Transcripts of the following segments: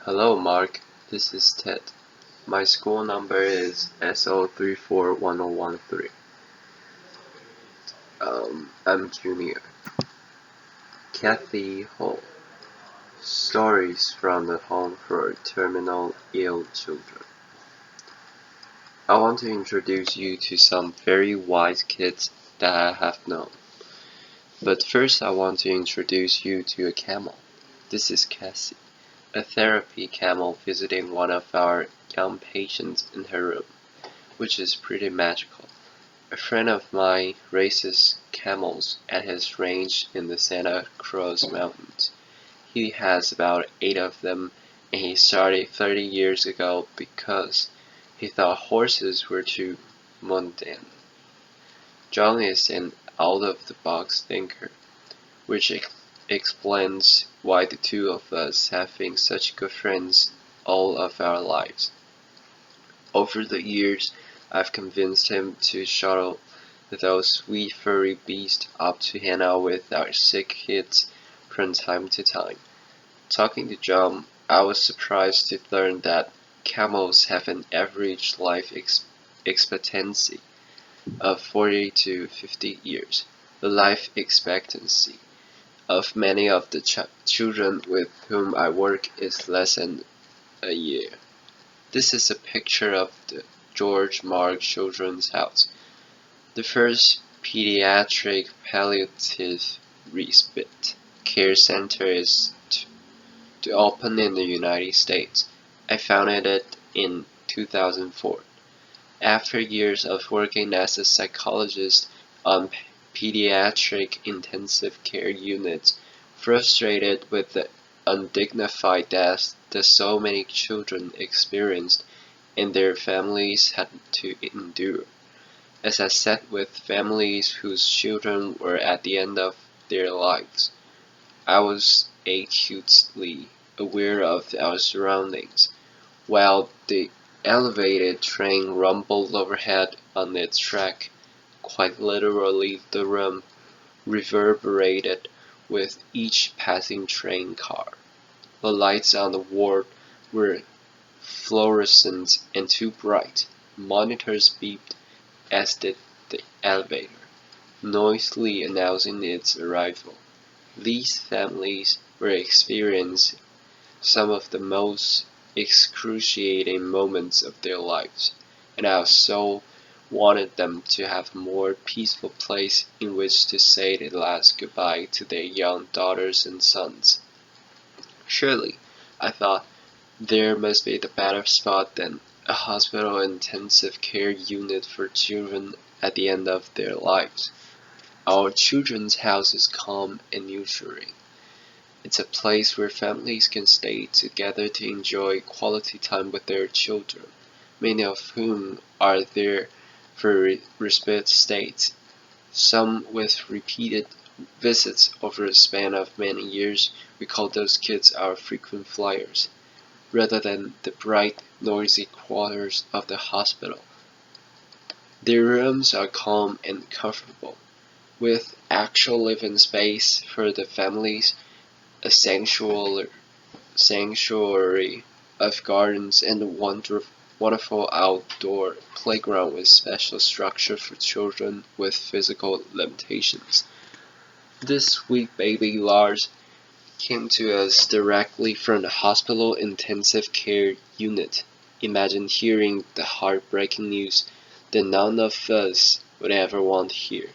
Hello, Mark. This is Ted. My school number is SO341013. I'm junior. Kathy Hall. Stories from the Home for Terminal Ill Children. I want to introduce you to some very wise kids that I have known. But first, I want to introduce you to a camel. This is Cassie, a therapy camel visiting one of our young patients in her room, which is pretty magical. A friend of mine raises camels at his ranch in the Santa Cruz Mountains. He has about 8 of them, and he started 30 years ago because he thought horses were too mundane. John is an out-of-the-box thinker, which explains why the two of us have been such good friends all of our lives. Over the years, I've convinced him to shuttle those sweet furry beasts up to hang out with our sick kids from time to time. Talking to John, I was surprised to learn that camels have an average life expectancy of 40 to 50 years. The life expectancy of many of the children with whom I work is less than a year. This is a picture of the George Mark Children's House, the first pediatric palliative respite care center is to open in the United States. I founded it in 2004. After years of working as a psychologist on pediatric intensive care units, frustrated with the undignified deaths that so many children experienced and their families had to endure. As I sat with families whose children were at the end of their lives, I was acutely aware of our surroundings. While the elevated train rumbled overhead on its track, quite literally the room reverberated with each passing train car. The lights on the ward were fluorescent and too bright. Monitors beeped, as did the elevator, noisily announcing its arrival. These families were experiencing some of the most excruciating moments of their lives, and I so wanted them to have a more peaceful place in which to say their last goodbye to their young daughters and sons. Surely, I thought, there must be a better spot than a hospital intensive care unit for children at the end of their lives. Our children's house is calm and nurturing. It's a place where families can stay together to enjoy quality time with their children, many of whom are there for respite stays. Some with repeated visits over a span of many years. We call those kids our frequent flyers, rather than the bright, noisy quarters of the hospital. Their rooms are calm and comfortable, with actual living space for the families, a sanctuary of gardens, and a wonderful outdoor playground with special structure for children with physical limitations. This sweet baby Lars came to us directly from the hospital intensive care unit. Imagine hearing the heartbreaking news that none of us would ever want to hear.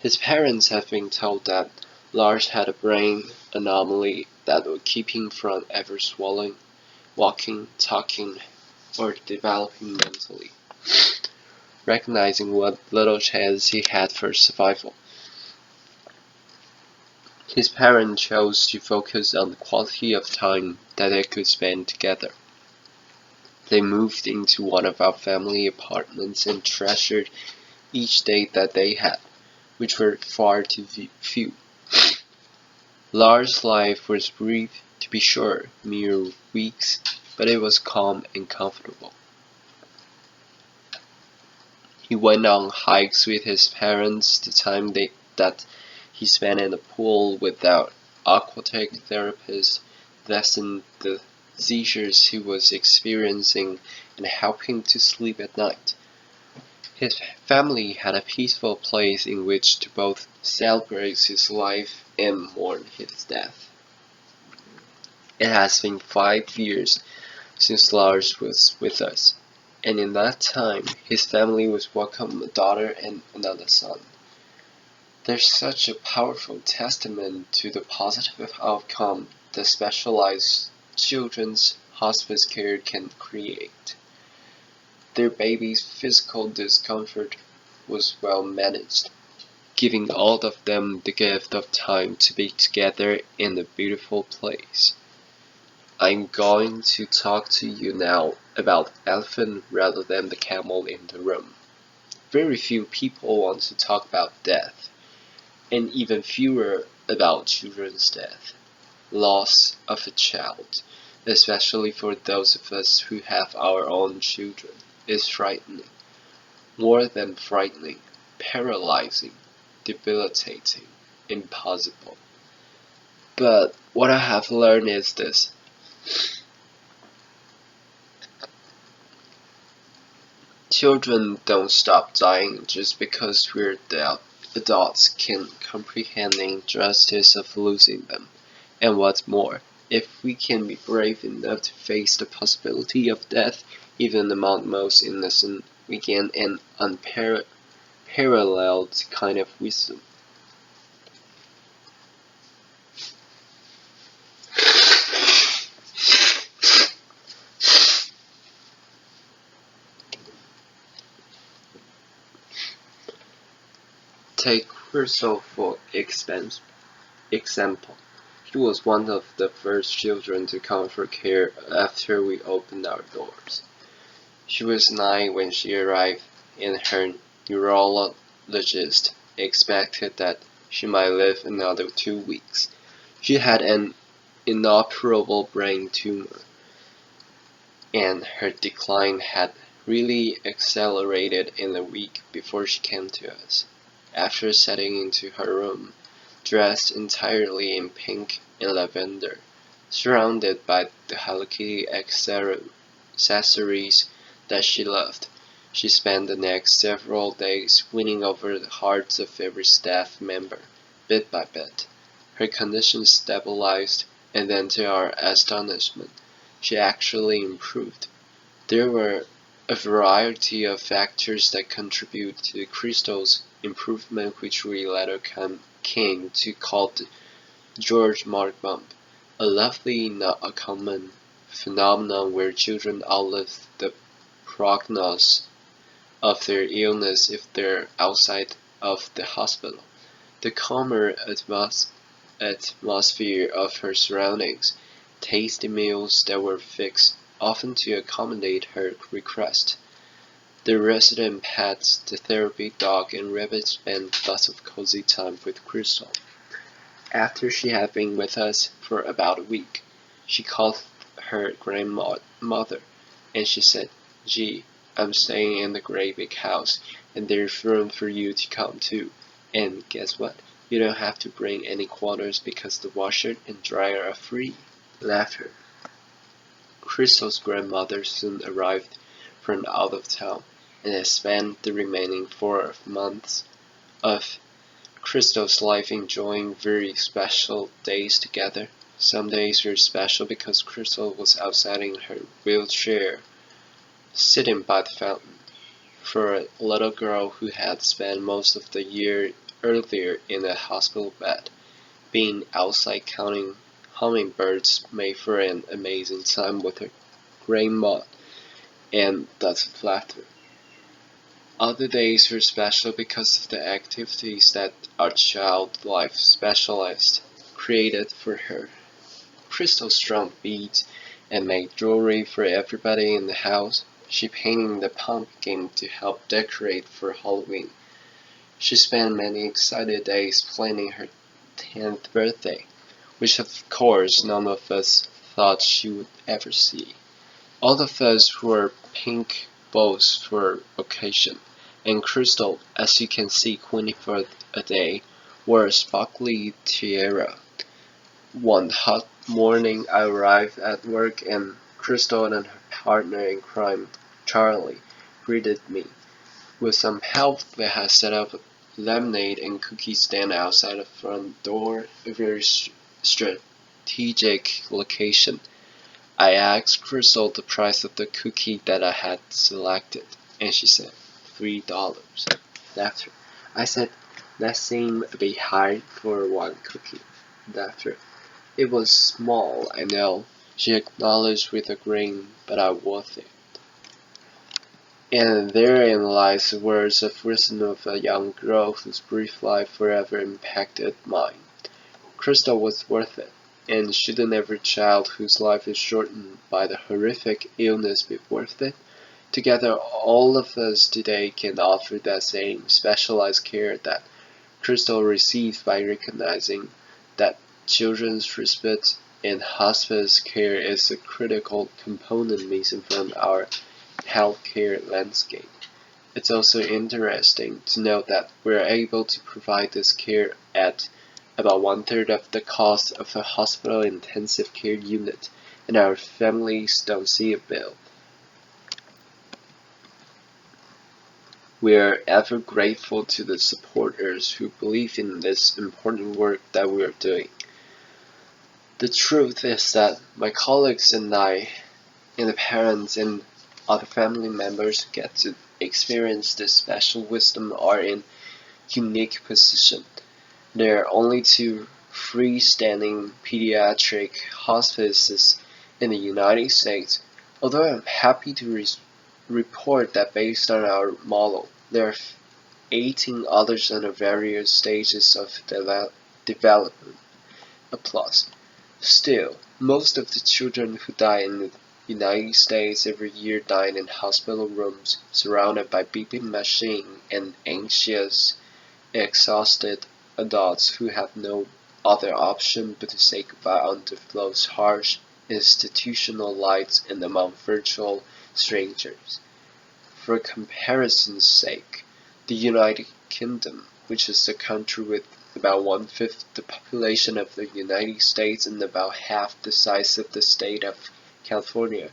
His parents have been told that Lars had a brain anomaly that would keep him from ever swallowing, walking, talking, or developing mentally. Recognizing what little chance he had for survival, his parents chose to focus on the quality of time that they could spend together. They moved into one of our family apartments and treasured each day that they had, which were far too few. Lars' life was brief, to be sure, mere weeks, but it was calm and comfortable. He went on hikes with his parents, the time that he spent in the pool with our aquatic therapist, lessened the seizures he was experiencing and help him to sleep at night. His family had a peaceful place in which to both celebrate his life and mourn his death. It has been 5 years since Lars was with us, and in that time his family was welcomed a daughter and another son. There's such a powerful testament to the positive outcome that specialized children's hospice care can create. Their baby's physical discomfort was well managed, giving all of them the gift of time to be together in a beautiful place. I'm going to talk to you now about elephant rather than the camel in the room. Very few people want to talk about death, and even fewer about children's death. Loss of a child, especially for those of us who have our own children, is frightening. More than frightening, paralyzing, debilitating, impossible. But what I have learned is this. Children don't stop dying just because we're adults can comprehend the injustice of losing them. And what's more, if we can be brave enough to face the possibility of death, even among the most innocent, we gain an unparalleled kind of wisdom. Take Crystal for example. She was one of the first children to come for care after we opened our doors. She was 9 when she arrived, and her neurologist expected that she might live another 2 weeks. She had an inoperable brain tumor, and her decline had really accelerated in a week before she came to us. After setting into her room, dressed entirely in pink and lavender, surrounded by the Hello Kitty accessories that she loved, she spent the next several days winning over the hearts of every staff member, bit by bit. Her condition stabilized, and then to our astonishment, she actually improved. There were a variety of factors that contributed to Crystal's improvement, which we later came to call the George Mark bump, a lovely, not uncommon phenomenon where children outlive the prognosis of their illness if they're outside of the hospital. The calmer atmosphere of her surroundings, tasty meals that were fixed often to accommodate her request. The resident pets, the therapy dog, and rabbit spent lots of cozy time with Crystal. After she had been with us for about a week, she called her grandmother, and she said, "Gee, I'm staying in the great big house, and there's room for you to come too. And guess what? You don't have to bring any quarters because the washer and dryer are free." Laughter. Crystal's grandmother soon arrived from out of town, and I spent the remaining 4 months of Crystal's life enjoying very special days together. Some days were special because Crystal was outside in her wheelchair, sitting by the fountain. For a little girl who had spent most of the year earlier in a hospital bed, being outside counting hummingbirds made for an amazing time with her grandma and lots of laughter. Other days were special because of the activities that our child life specialist created for her. Crystal strung beads and made jewelry for everybody in the house. She painted the pumpkin to help decorate for Halloween. She spent many excited days planning her 10th birthday, which of course none of us thought she would ever see. All of us wore pink bows for occasion, and Crystal, as you can see 24 a day, wore a sparkly tiara. morning I arrived at work and Crystal and her partner in crime, Charlie, greeted me. With some help, they had set up a lemonade and cookie stand outside the front door, a very strategic location. I asked Crystal the price of the cookie that I had selected, and she said $3. After I said that seemed a bit high for one cookie. After it was small, I know, she acknowledged with a grin, but I worth it. And therein lies the words of wisdom of a young girl whose brief life forever impacted mine. Crystal was worth it, and shouldn't every child whose life is shortened by the horrific illness be worth it? Together, all of us today can offer that same specialized care that Crystal received by recognizing that children's respite and hospice care is a critical component missing from our healthcare landscape. It's also interesting to note that we're able to provide this care at about one-third of the cost of a hospital intensive care unit, and our families don't see a bill. We are ever grateful to the supporters who believe in this important work that we are doing. The truth is that my colleagues and I, and the parents and other family members who get to experience this special wisdom are in unique position. There are only two freestanding pediatric hospices in the United States, although I'm happy to report that based on our model, there are 18 others under various stages of development. Applause. Still, most of the children who die in the United States every year die in hospital rooms, surrounded by beeping machines and anxious, exhausted adults who have no other option but to say goodbye under those harsh institutional lights and among virtual strangers. For comparison's sake, the United Kingdom, which is a country with about one-fifth the population of the United States and about half the size of the state of California,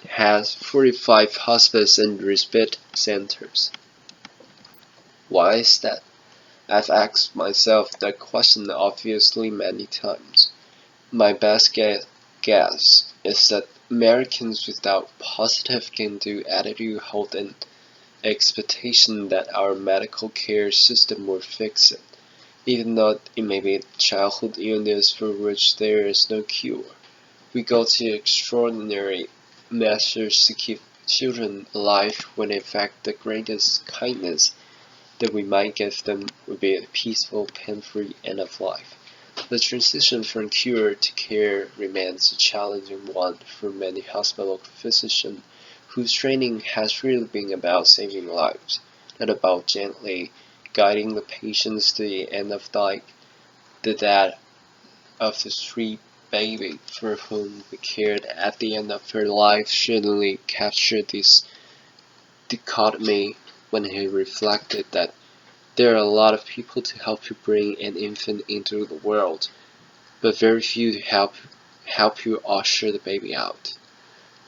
has 45 hospice and respite centers. Why is that? I've asked myself that question obviously many times. My best guess is that Americans without positive can-do attitude hold an expectation that our medical care system will fix it, even though it may be a childhood illness for which there is no cure. We go to extraordinary measures to keep children alive when in fact the greatest kindness that we might give them would be a peaceful, pain-free end of life. The transition from cure to care remains a challenging one for many hospital physicians whose training has really been about saving lives, not about gently guiding the patients to the end of life. The dad of the street baby for whom we cared at the end of her life certainly captured this dichotomy when he reflected that there are a lot of people to help you bring an infant into the world, but very few to help you usher the baby out.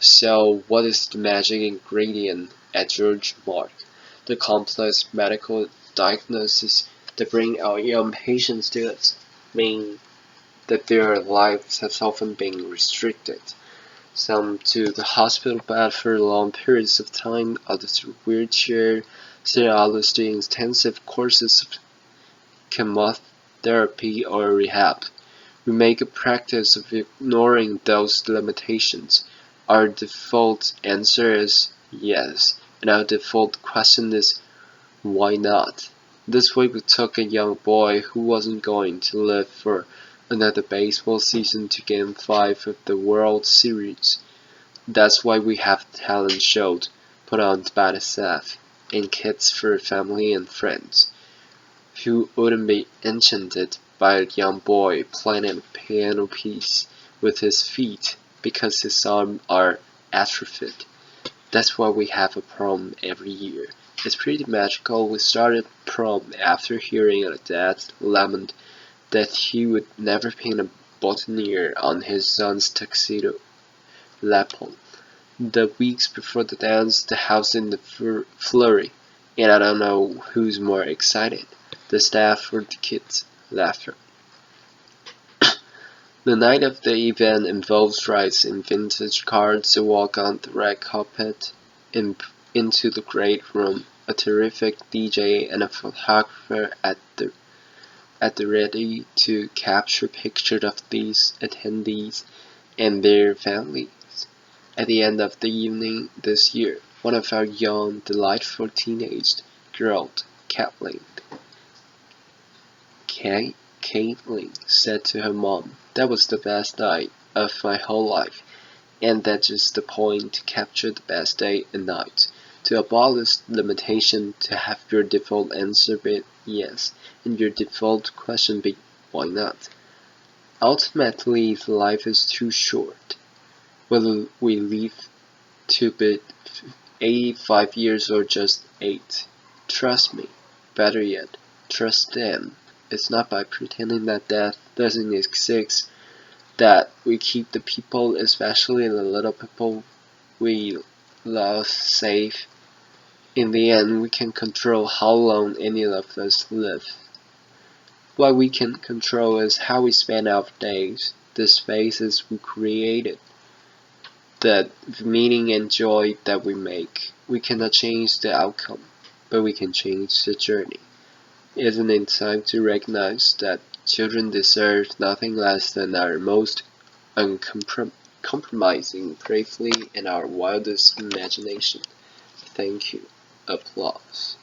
So what is the magic ingredient at George Mark? The complex medical diagnosis that bring our young patients to us mean that their lives have often been restricted. Some to the hospital bed for long periods of time, others to wheelchair, still others to intensive courses of chemotherapy or rehab. We make a practice of ignoring those limitations. Our default answer is yes, and our default question is why not? This way we took a young boy who wasn't going to live for another baseball season to Game 5 of the World Series. That's why we have talent shows put on by the staff and kits for family and friends. Who wouldn't be enchanted by a young boy playing a piano piece with his feet because his arms are atrophied? That's why we have a prom every year. It's pretty magical. We started prom after hearing a dad lament that he would never paint a boutonniere on his son's tuxedo lapel. The weeks before the dance, the house in the flurry, and I don't know who's more excited, the staff or the kids. Laughter. The night of the event involves rides in vintage cars, a walk on the red carpet, into the great room, a terrific DJ, and a photographer at the ready to capture pictures of these attendees and their families. At the end of the evening this year, one of our young, delightful teenage girls, Caitlin, said to her mom, "That was the best night of my whole life." And that's just the point, to capture the best day and night. To abolish limitation, to have your default answer be yes, and your default question be why not. Ultimately, life is too short. Whether we live to be 85 years or just 8. Trust me. Better yet, trust them. It's not by pretending that death doesn't exist that we keep the people, especially the little people we love, safe. In the end, we can control how long any of us live. What we can control is how we spend our days, the spaces we created, the meaning and joy that we make. We cannot change the outcome, but we can change the journey. Isn't it time to recognize that children deserve nothing less than our most uncompromising bravely and our wildest imagination? Thank you. Applause.